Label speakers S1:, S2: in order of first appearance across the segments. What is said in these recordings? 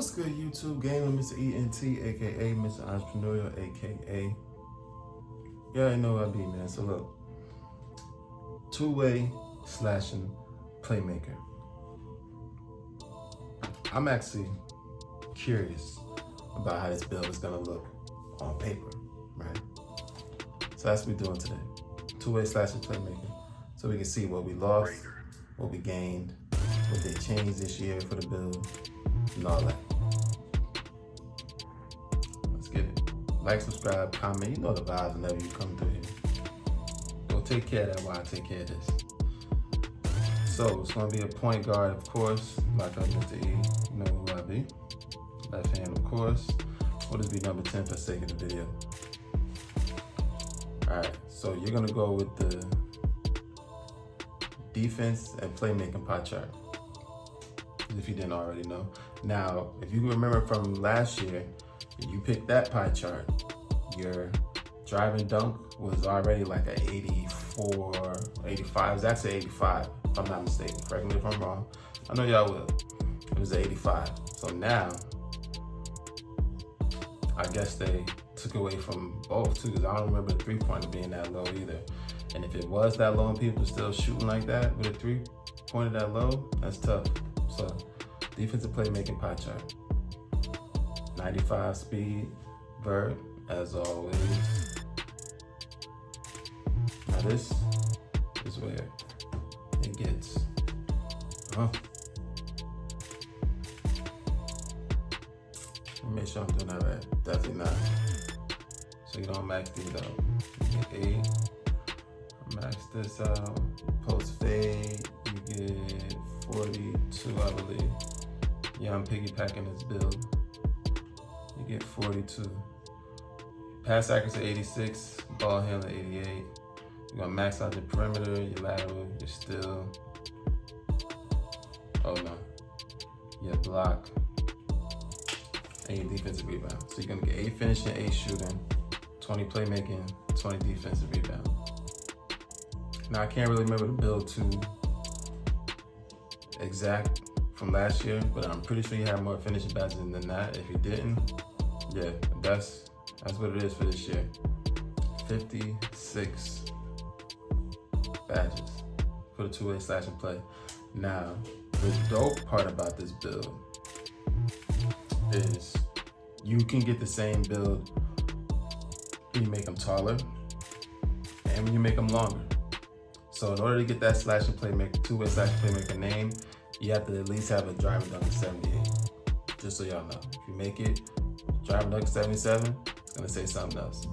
S1: What's good, YouTube? Game with Mr. ENT, aka Mr. Entrepreneurial, aka. Yeah, I know what I be, man. So look, two-way slashing playmaker. I'm actually curious about how this build is gonna look on paper, right? So that's what we're doing today. Two-way slashing playmaker. So we can see what we lost, what we gained, what they changed this year for the build, and all that. Let's get it. Like, subscribe, comment. You know the vibes whenever you come through here. Go take care of that while I take care of this. So it's gonna be a point guard, of course, like I Mr. E. You know who I be. Left hand, of course. Will this be number 10 for the sake of the video? Alright, so you're gonna go with the defense and playmaking pie chart, if you didn't already know. Now, if you remember from last year, you picked that pie chart, your drive and dunk was already like an 84, 85. It's actually 85, if I'm not mistaken. Correct me if I'm wrong. I know y'all will. It was 85. So now, I guess they took away from both too, because I don't remember the three-pointer being that low either. And if it was that low and people still shooting like that with a three-pointer that low, that's tough. So, defensive playmaking pie chart. 95 speed, vert, as always. Now this is where it gets, Make sure I'm doing that right. Definitely not. So you don't max these out. You get 8. Max this out. Post fade, you get 42, I believe. Yeah, I'm piggybacking this build. You get 42. Pass accuracy 86, ball handling 88. You're gonna max out your perimeter, your lateral, your steal. Oh no. Your block. And your defensive rebound. So you're gonna get 8 finishing, 8 shooting, 20 playmaking, 20 defensive rebound. Now I can't really remember the build too exact from last year, but I'm pretty sure you have more finishing badges than that. If you didn't, yeah, that's what it is for this year. 56 badges for the two-way slashing play. Now, the dope part about this build is you can get the same build when you make them taller and when you make them longer. So in order to get that slashing playmaker, two-way slashing playmaker name, you have to at least have a drive and dunk of 78. Just so y'all know. If you make it drive and dunk 77, it's gonna say something else.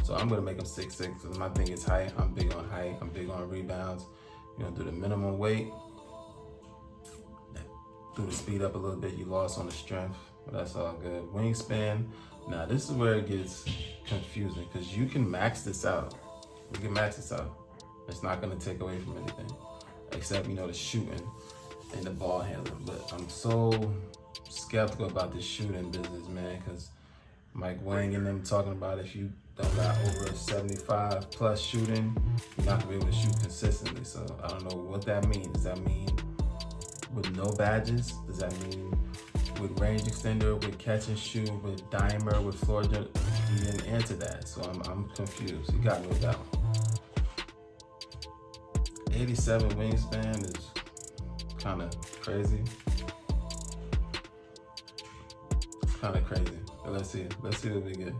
S1: So I'm gonna make them 6'6", because my thing is height. I'm big on height, I'm big on rebounds. You're gonna do the minimum weight. Do the speed up a little bit, you lost on the strength, but that's all good. Wingspan, now this is where it gets confusing, because you can max this out. You can max this out. It's not gonna take away from anything, except, the shooting and the ball handling. But I'm so skeptical about this shooting business, man, because Mike Wang and them talking about if you don't got over 75 plus shooting, you're not gonna be able to shoot consistently. So I don't know what that means. Does that mean with no badges? Does that mean with range extender, with catch and shoot, with dimer, with floor jump? You didn't answer that, so I'm confused. You got me with that one. 87 wingspan is kind of crazy. It's kind of crazy. But let's see what we get.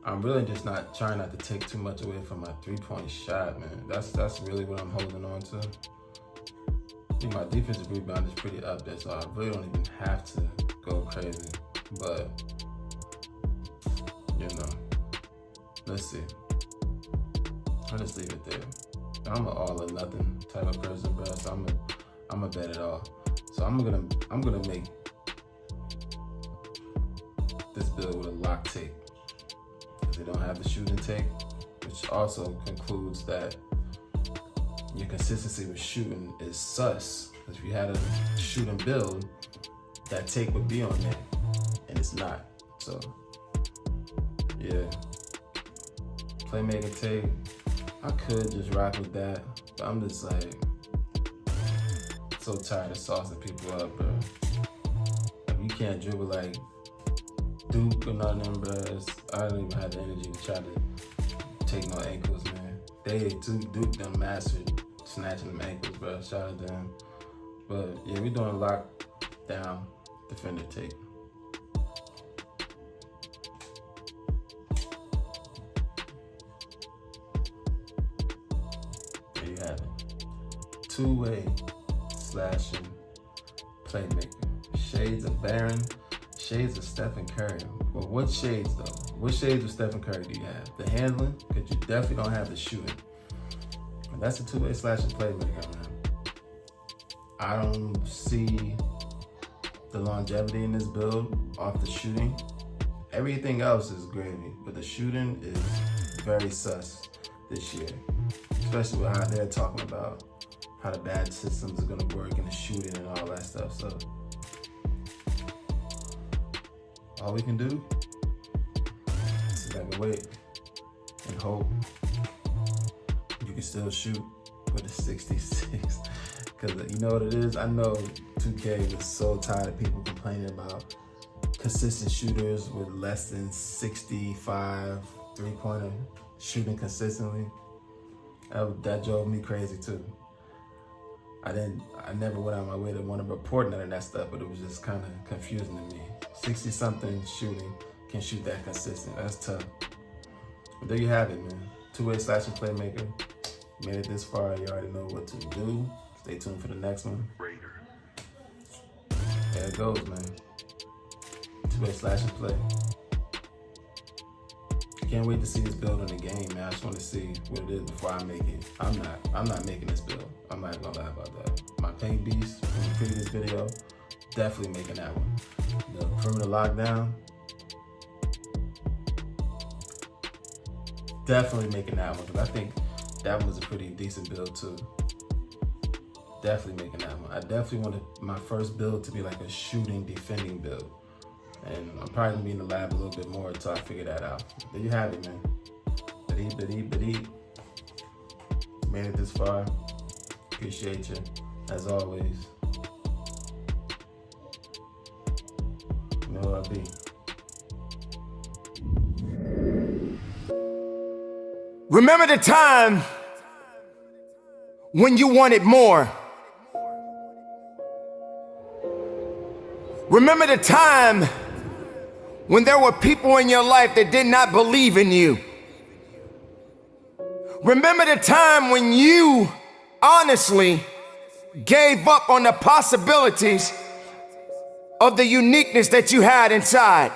S1: I'm really just trying not to take too much away from my three-point shot, man. That's really what I'm holding on to. I think my defensive rebound is pretty up there, so I really don't even have to go crazy. But, let's see. I'll just leave it there. I'm an all or nothing type of person, bro. So I'm a bet it all. So I'm gonna make this build with a lock take, because they don't have the shooting take, which also concludes that your consistency with shooting is sus. Because if you had a shooting build, that take would be on there, and it's not. So, yeah. Playmaker take, I could just rock with that, but I'm just like, so tired of saucing people up, bro. can't dribble like Duke or nothing, bro. I don't even have the energy to try to take no ankles, man. Duke done mastered snatching them ankles, bro. Shout out to them. But yeah, we doing lockdown defender take. There you have it. Two-way slashing playmaker. Shades of Baron, shades of Stephen Curry. Well, what shades though? What shades of Stephen Curry do you have? The handling? Because you definitely don't have the shooting. And that's a two-way slashing playmaker, man. I don't see the longevity in this build off the shooting. Everything else is gravy, but the shooting is very sus this year. Especially with how they're talking about how the bad systems are gonna work and the shooting and all that stuff. So all we can do is sit back and wait and hope you can still shoot with a 66. Because you know what it is? I know 2K was so tired of people complaining about consistent shooters with less than 65 three-pointer shooting consistently. That drove me crazy too. I never went out of my way to want to report none of that stuff, but it was just kind of confusing to me. 60-something shooting can shoot that consistent. That's tough. But there you have it, man. Two-way slashing playmaker. Made it this far, you already know what to do. Stay tuned for the next one. There it goes, man. Two-way slashing play. Can't wait to see this build in the game, man. I just want to see what it is before I make it. I'm not making this build. I'm not gonna lie about that. My paint beast from the previous video, definitely making that one. The perimeter lockdown, definitely making that one, because I think that one was a pretty decent build too. Definitely making that one. I definitely wanted my first build to be like a shooting, defending build. And I'm probably gonna be in the lab a little bit more until I figure that out. There you have it, man. Biddy. Made it this far. Appreciate you, as always. You know who I be.
S2: Remember the time when you wanted more. Remember the time when there were people in your life that did not believe in you. Remember the time when you honestly gave up on the possibilities of the uniqueness that you had inside.